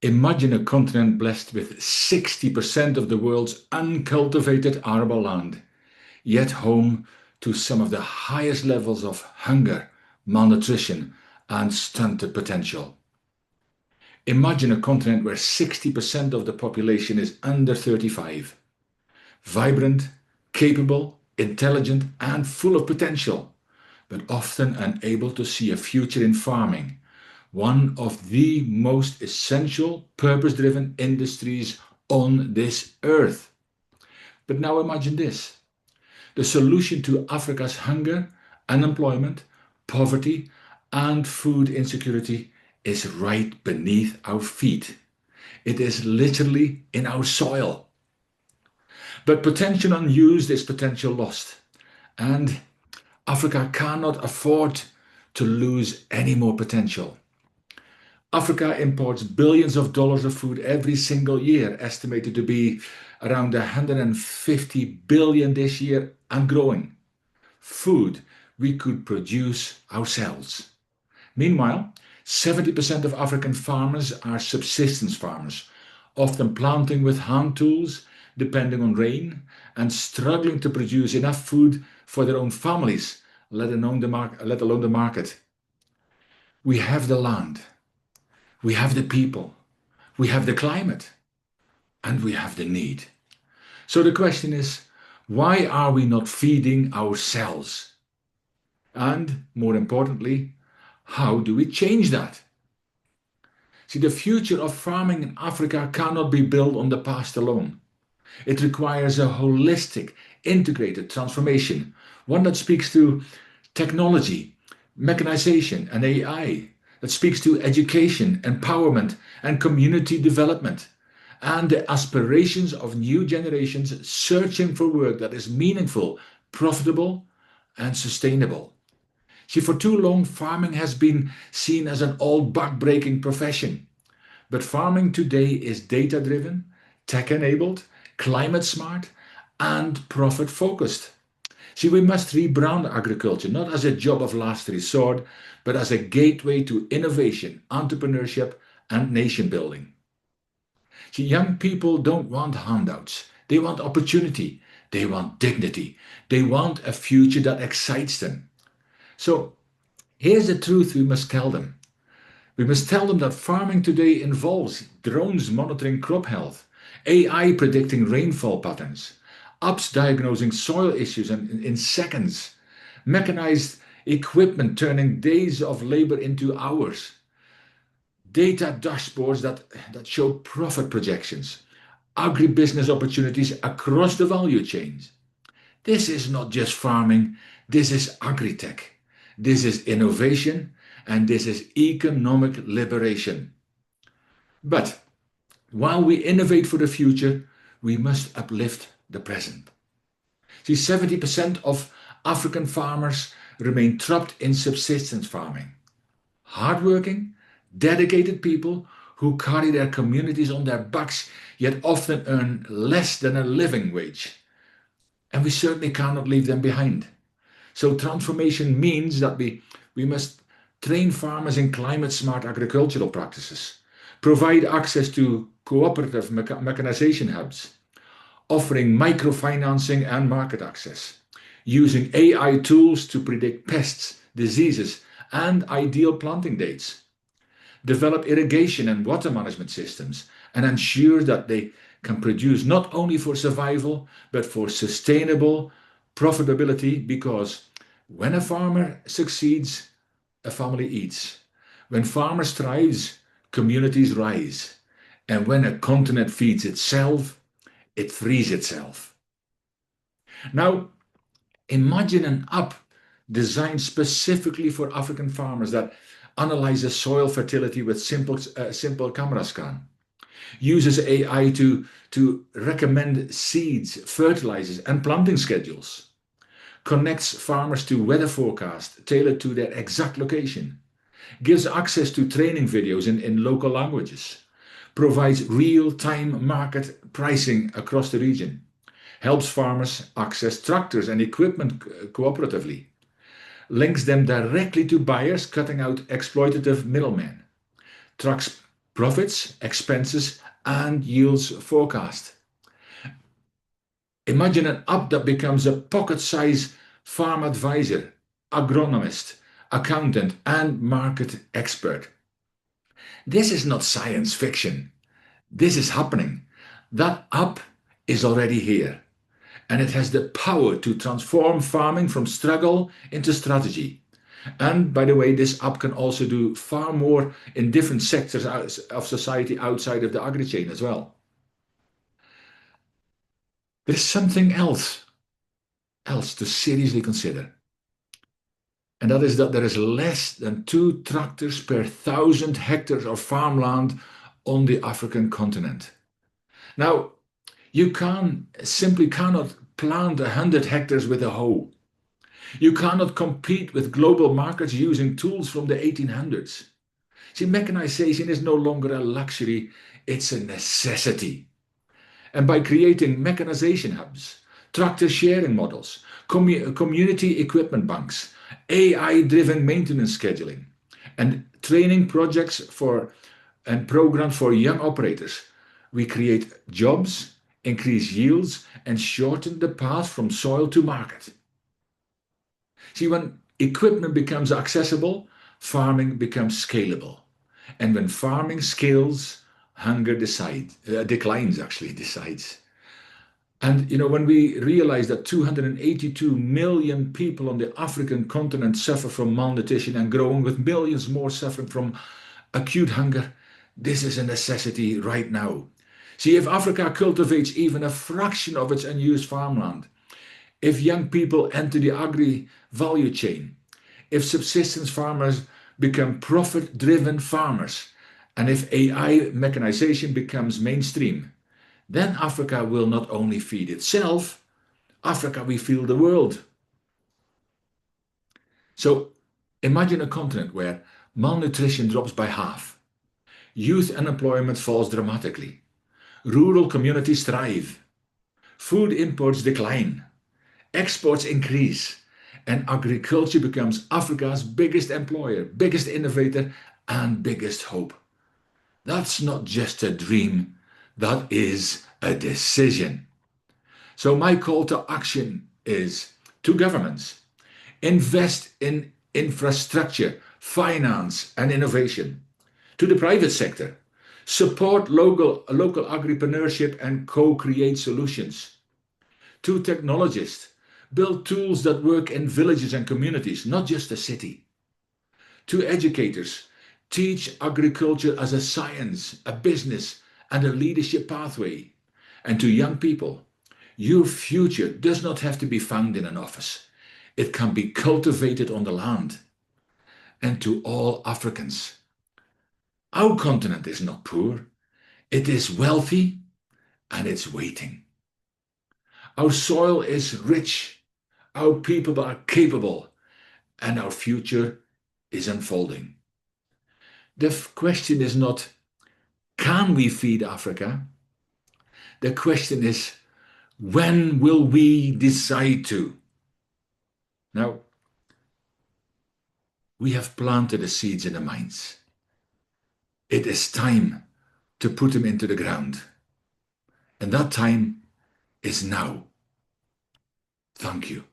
Imagine a continent blessed with 60% of the world's uncultivated arable land, yet home to some of the highest levels of hunger, malnutrition, and stunted potential. Imagine a continent where 60% of the population is under 35, vibrant, capable, intelligent, and full of potential, but often unable to see a future in farming, one of the most essential, purpose-driven industries on this earth. But now imagine this. The solution to Africa's hunger, unemployment, poverty, and food insecurity is right beneath our feet. It is literally in our soil. But potential unused is potential lost. And Africa cannot afford to lose any more potential. Africa imports billions of dollars of food every single year, estimated to be around 150 billion this year and growing. Food we could produce ourselves. Meanwhile, 70% of African farmers are subsistence farmers, often planting with hand tools, depending on rain, and struggling to produce enough food for their own families, let alone the market. We have the land, we have the people, we have the climate, and we have the need. So the question is, why are we not feeding ourselves? And more importantly, how do we change that? See, the future of farming in Africa cannot be built on the past alone. It requires a holistic, integrated transformation, one that speaks to technology, mechanization, and AI, that speaks to education, empowerment, and community development, and the aspirations of new generations searching for work that is meaningful, profitable, and sustainable. See, for too long, farming has been seen as an old back-breaking profession. But farming today is data-driven, tech-enabled, climate-smart, and profit-focused. See, we must rebrand agriculture, not as a job of last resort, but as a gateway to innovation, entrepreneurship, and nation building. See, young people don't want handouts. They want opportunity. They want dignity. They want a future that excites them. So here's the truth we must tell them. We must tell them that farming today involves drones monitoring crop health, AI predicting rainfall patterns, apps diagnosing soil issues in seconds, mechanized equipment turning days of labor into hours, data dashboards that show profit projections, agribusiness opportunities across the value chains. This is not just farming, this is agri-tech. This is innovation, and this is economic liberation. But while we innovate for the future, we must uplift the present. See, 70% of African farmers remain trapped in subsistence farming. Hardworking, dedicated people who carry their communities on their backs, yet often earn less than a living wage. And we certainly cannot leave them behind. So transformation means that we must train farmers in climate-smart agricultural practices, provide access to cooperative mechanization hubs, offering microfinancing and market access, using AI tools to predict pests, diseases, and ideal planting dates, develop irrigation and water management systems, and ensure that they can produce not only for survival, but for sustainable profitability, because when a farmer succeeds, a family eats. When farmers thrive, communities rise. And when a continent feeds itself, it frees itself. Now, imagine an app designed specifically for African farmers that analyzes soil fertility with simple camera scan, uses AI to recommend seeds, fertilizers, and planting schedules, connects farmers to weather forecasts tailored to their exact location, gives access to training videos in local languages, provides real-time market pricing across the region, helps farmers access tractors and equipment cooperatively, links them directly to buyers, cutting out exploitative middlemen, tracks profits, expenses, and yields forecast. Imagine an app that becomes a pocket-sized farm advisor, agronomist, accountant, and market expert. This is not science fiction. This is happening. That app is already here, and it has the power to transform farming from struggle into strategy. And by the way, this app can also do far more in different sectors of society outside of the agri-chain as well. There's something else to seriously consider. And that is that there is less than 2 tractors per 1,000 hectares of farmland on the African continent. Now, you simply cannot plant 100 hectares with a hoe. You cannot compete with global markets using tools from the 1800s. See, mechanization is no longer a luxury, it's a necessity. And by creating mechanization hubs, tractor sharing models, community equipment banks, AI-driven maintenance scheduling, and training projects and programs for young operators, we create jobs, increase yields, and shorten the path from soil to market. See, when equipment becomes accessible, farming becomes scalable. And when farming scales, hunger decides. And when we realize that 282 million people on the African continent suffer from malnutrition and growing, with millions more suffering from acute hunger, this is a necessity right now. See, if Africa cultivates even a fraction of its unused farmland, if young people enter the agri-value chain, if subsistence farmers become profit-driven farmers, and if AI mechanization becomes mainstream, then Africa will not only feed itself, Africa will feed the world. So imagine a continent where malnutrition drops by half, youth unemployment falls dramatically, rural communities thrive, food imports decline, exports increase, and agriculture becomes Africa's biggest employer, biggest innovator, and biggest hope. That's not just a dream, that is a decision. So my call to action is to governments: invest in infrastructure, finance, and innovation. To the private sector, support local agripreneurship and co-create solutions. To technologists, build tools that work in villages and communities, not just a city. To educators, teach agriculture as a science, a business, and a leadership pathway. And to young people, your future does not have to be found in an office. It can be cultivated on the land. And to all Africans, our continent is not poor. It is wealthy and it's waiting. Our soil is rich. Our people are capable. And our future is unfolding. The question is not, can we feed Africa? The question is, when will we decide to? Now, we have planted the seeds in the minds. It is time to put them into the ground. And that time is now. Thank you.